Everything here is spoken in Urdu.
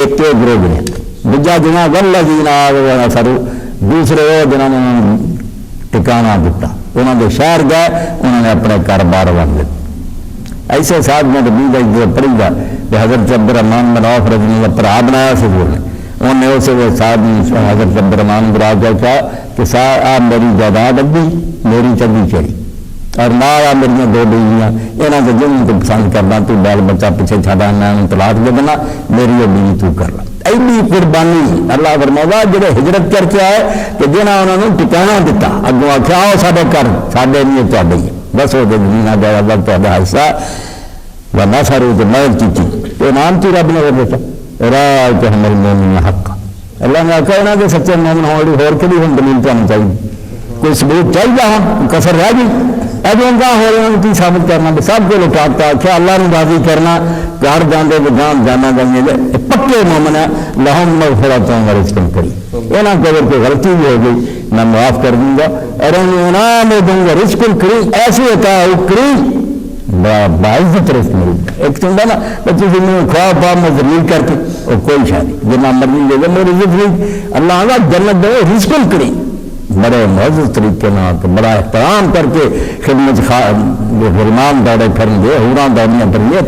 ایک گروہ نے دوجا جنا والذین آمنوا فرو دوسرے وہ جنہوں نے ٹکانا دیتا انہوں نے شہر گئے انہوں نے اپنے کاروبار ون دیتے ایسے ساتھ میں نبی کا پڑھی گا کہ حضرت عبد الرحمان بن عوف رضی اللہ عنہ پر بنایا سے بولے انہوں نے اسے وہ صاحب حضرت عبد الرحمان برا کہا کہ آپ میری جائیداد ابھی میری چنگی چڑی اور نہ آ میری دو بیویاں یہاں سے جن کو پسند کرنا تو بال بچہ پیچھے چھڑا میں طلاق دے دینا میری وہ بیوی تو کر لا ایڈی قربانی اللہ فرماؤں جڑے ہجرت کر کے آئے کہ جنہاں انہوں نے ٹکانا دیتا اگوں آخیا آؤ سارے گھر سارے نہیں تے ہی بس وہ زمین آ گیا اللہ تا حصہ ورنہ سارے تو محنت کی تو نام کی رب نے دیتا راہ کہ ہمارے مومن حق اللہ نے آخیا یہاں کے سچے مومن ہونے ہور کے بھی ہم دلیل چاہنا چاہیے کوئی ثبوت چاہیے ہم کسر رہ گئی اب ان کا ہو رہا ہے کی ثابت کرنا سب کو لٹاتا کیا اللہ نے راضی کرنا گھر جانے گام جانا گئے پکے مومن ہے لہم مغفرت و رزق کریم یہاں کو اگر کوئی غلطی بھی ہو گئی میں معاف کر دوں گا اور انعام دوں گا رزق کریم ایسے ہوتا ہے وہ کریم باعزت رزق ملے گا ایک چنگا نا بچے خواہ پا میں ذلیل کر کے اور کوئی شادی جنا مرضی دے گا میری رزق اللہ آگا جنت دے رزق کریم بڑے معزز طریقے بڑا احترام کر کے خدمت غلام دوڑے پھریں گے حوراں دوڑیاں پھریں گے